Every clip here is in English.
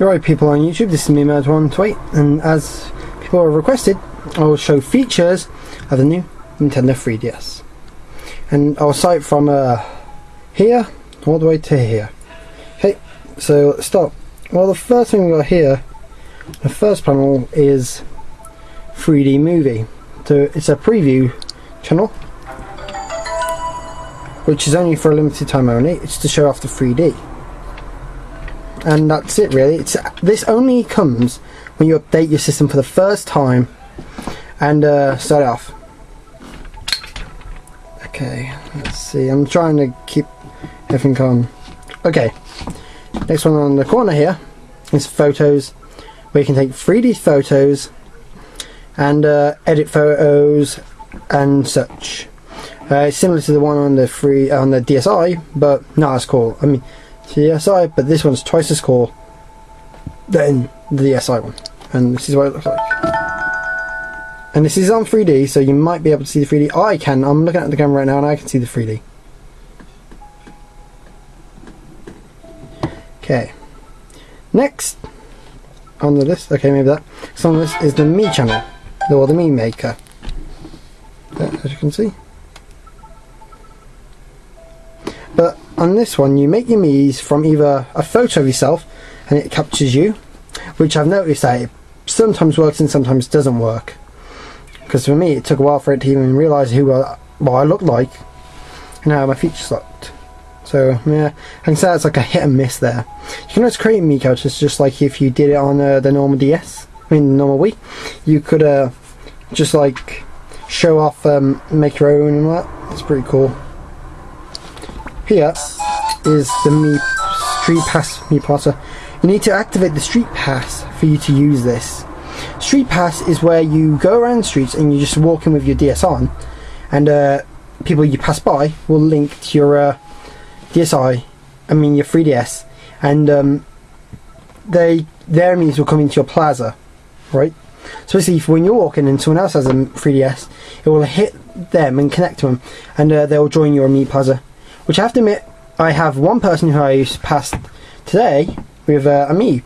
Alright people on YouTube, this is Mii Maker 128, and as people have requested, I will show features of the new Nintendo 3DS. And I'll start from here all the way to here. Okay, so let's start. Well, the first thing we got here, the first panel is 3D movie. So it's a preview channel, which is only for a limited time only. It's to show off the 3D. And that's it really. This only comes when you update your system for the first time and start it off. Okay, let's see, I'm trying to keep everything on. Okay, next one on the corner here is photos, where you can take 3D photos and edit photos and such. It's similar to the one on the DSi, but not as cool. I mean, DSi, but this one's twice as cool than the DSi one. And this is what it looks like. And this is on 3D, so you might be able to see the 3D. I'm looking at the camera right now and I can see the 3D. Okay. Next on the list, okay, maybe that. Next on the list is the Mii channel, or the Mii Maker. As you can see. But on this one, you make your Miis from either a photo of yourself and it captures you, which I've noticed that it sometimes works and sometimes doesn't work. Because for me, it took a while for it to even realise what I look like, and now my features locked. So yeah, I can say it's like a hit and miss there. You can always create Mii characters just like if you did it on the normal DS, I mean the normal Wii. You could just like show off, make your own and all that. It's pretty cool. Here is the StreetPass Plaza. You need to activate the StreetPass for you to use this. StreetPass is where you go around the streets and you just walk in with your DS on, and people you pass by will link to your your 3DS, and their enemies will come into your plaza, right? So basically, when you're walking and someone else has a 3DS, it will hit them and connect to them, and they'll join your Mii Plaza. Which I have to admit, I have one person who I passed today with a Mii,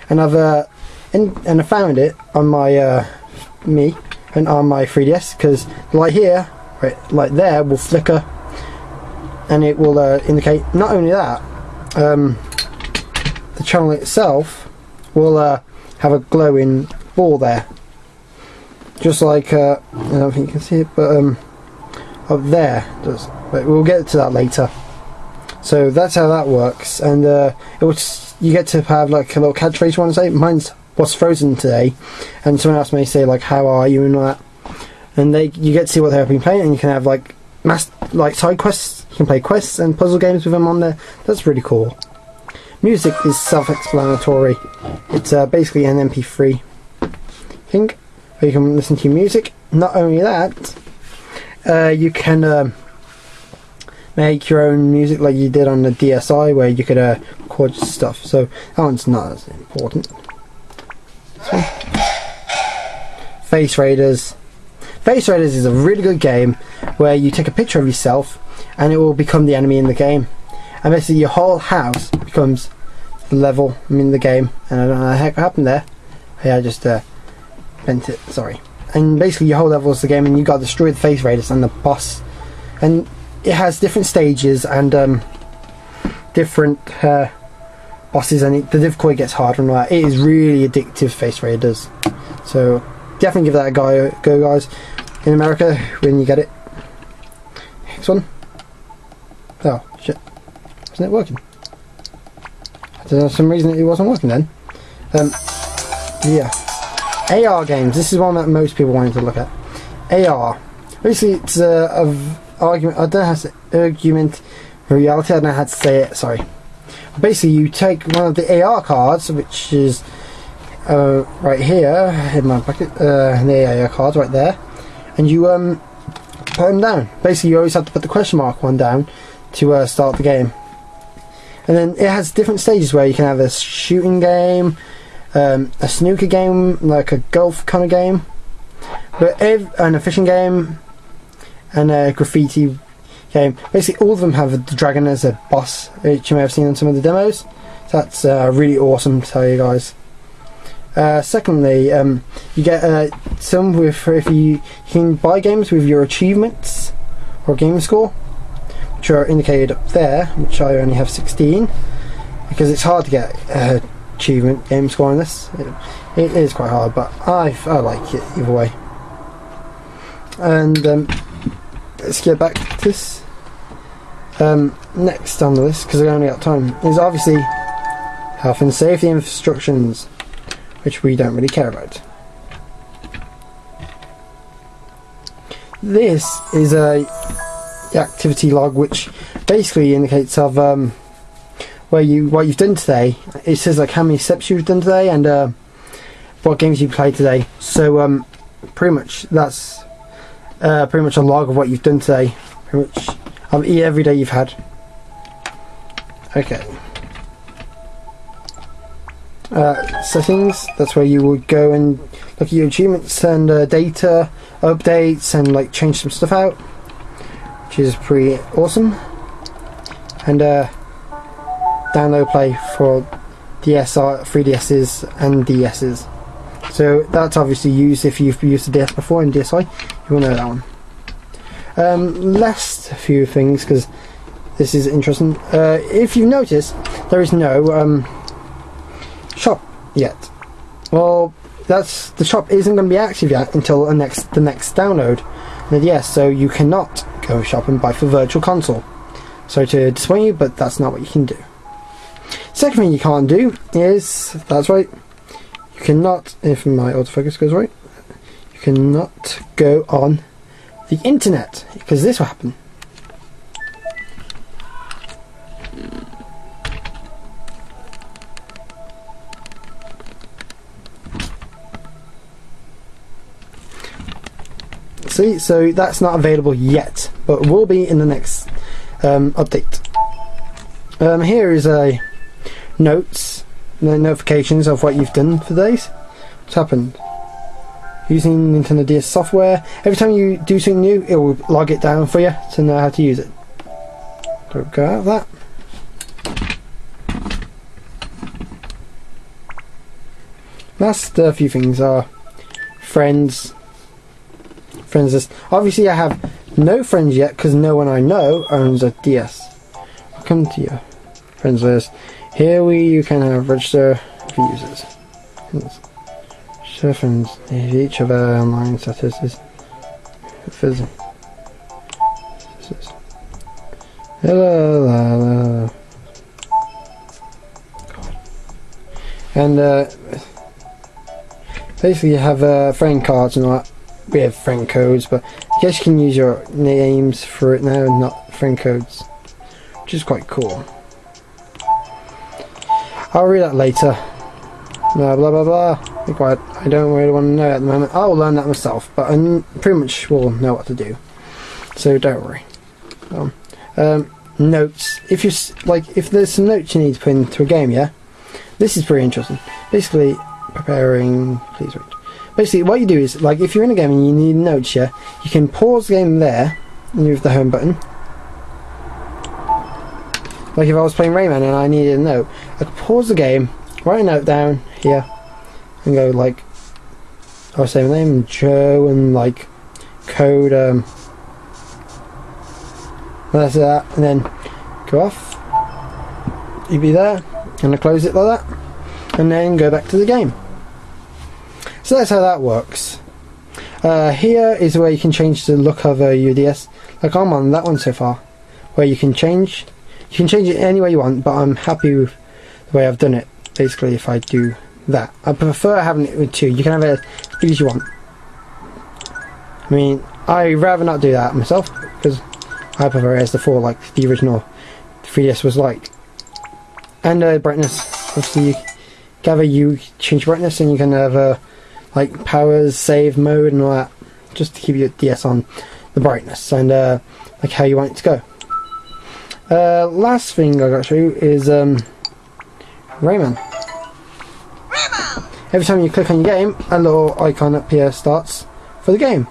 and I found it on my Mii and on my 3DS, because the light here, right, light there, will flicker, and it will indicate. Not only that, the channel itself will have a glowing ball there, just like I don't think you can see it, but up there does. But we'll get to that later. So that's how that works, and you get to have like a little catchphrase you want to say. Mine's "What's frozen today?" and someone else may say like "How are you?" and all that. And you get to see what they've been playing, and you can have like side quests. You can play quests and puzzle games with them on there. That's really cool. Music is self-explanatory. It's basically an MP3 thing where you can listen to your music. Not only that, you can make your own music like you did on the DSi, where you could record stuff. So that one's not as important. Face Raiders. Face Raiders is a really good game where you take a picture of yourself and it will become the enemy in the game. And basically your whole house becomes the level in the game. And I don't know what the heck happened there. Yeah, I just bent it, sorry. And basically your whole level is the game, and you got to destroy the Face Raiders and the boss. And it has different stages and different bosses, and the difficulty gets harder and all that. It is really addictive, Face Raiders. So definitely give that a go, guys, in America when you get it. Next one. Oh shit! Wasn't it working? I don't know, for some reason it wasn't working then. Yeah. AR games. This is one that most people wanted to look at. AR. Basically, it's argument. I don't know how to say argument. Reality. I don't know how to say it. Sorry. Basically, you take one of the AR cards, which is right here in my pocket. The AR cards right there, and you put them down. Basically, you always have to put the question mark one down to start the game. And then it has different stages where you can have a shooting game, a snooker game, like a golf kind of game, and a fishing game, and a graffiti game. Basically all of them have the dragon as a boss, which you may have seen on some of the demos. That's really awesome to tell you guys. Secondly, you get some with if you can buy games with your achievements or game score, which are indicated up there, which I only have 16 because it's hard to get achievement game score on this. It is quite hard, but I like it either way. And let's get back to this. Next on the list, because I only got time, is obviously health and safety instructions, which we don't really care about. This is a activity log, which basically indicates of what you've done today. It says like how many steps you've done today and what games you played today. So pretty much that's pretty much a log of what you've done today. Pretty much of every day you've had. Okay. Settings, that's where you would go and look at your achievements and data updates and like change some stuff out, which is pretty awesome. And download play for DSR, 3DSs and DSs. So that's obviously used if you've used the DS before in DSi, you will know that one. Last few things, because this is interesting. If you've noticed, there is no shop yet. Well, the shop isn't going to be active yet until the next download. And yes, so you cannot go shop and buy for Virtual Console. Sorry to disappoint you, but that's not what you can do. Second thing you can't do is, that's right, you cannot, if my autofocus goes right, you cannot go on the internet, because this will happen. See, so that's not available yet, but will be in the next update. Here is a notes, notifications of what you've done for days. What's happened? Using Nintendo DS software. Every time you do something new, it will log it down for you to know how to use it. Don't go out of that. Last few things are friends. Friends list. Obviously, I have no friends yet because no one I know owns a DS. Welcome to your friends list. Here you can register for users. Share friends. Each of our online statuses. Hello. And basically, you have friend cards and all that. We have friend codes, but I guess you can use your names for it now and not friend codes, which is quite cool. I'll read that later. Blah blah blah blah. Be quiet. I don't really want to know at the moment. I'll learn that myself, but I pretty much will know what to do. So don't worry. Notes. If you if there's some notes you need to put into a game, yeah, this is pretty interesting. Basically, preparing. Please wait. Basically, what you do is, like, if you're in a game and you need notes, yeah, you can pause the game there and move the home button. Like if I was playing Rayman and I needed a note, I could pause the game, write a note down here, and go like, I'll say my name, Joe, and like code, that's that, and then go off. You'd be there, and I close it like that, and then go back to the game. So that's how that works. Here is where you can change the look of your DS. Like I'm on that one so far, where you can change it any way you want, but I'm happy with the way I've done it. Basically, if I do that, I prefer having it with 2. You can have it as big as you want. I mean, I'd rather not do that myself because I prefer it as the 4, like the original 3DS was like. And brightness, obviously, you change brightness and you can have like powers, save mode, and all that, just to keep your DS on the brightness and like how you want it to go. Last thing I got to show you is Rayman. Every time you click on your game, a little icon up here starts for the game.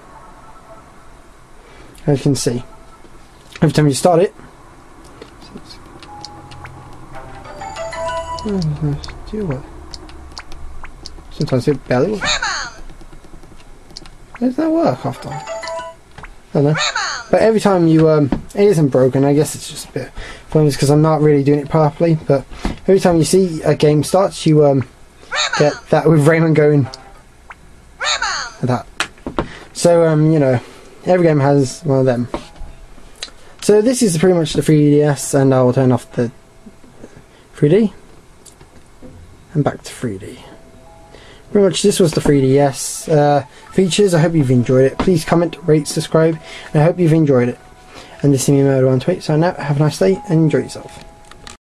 As you can see, every time you start it, Do you what? Sometimes it barely works. How does that work after? I don't know. But every time you, it isn't broken, I guess it's just a bit pointless because I'm not really doing it properly, but every time you see a game starts, you get that with Raymond going like that. So, you know, every game has one of them. So this is pretty much the 3DS, and I'll turn off the 3D, and back to 3D. Pretty much this was the 3DS features. I hope you've enjoyed it. Please comment, rate, subscribe, and I hope you've enjoyed it. And this is me, Murder on Twitch. So now, have a nice day and enjoy yourself.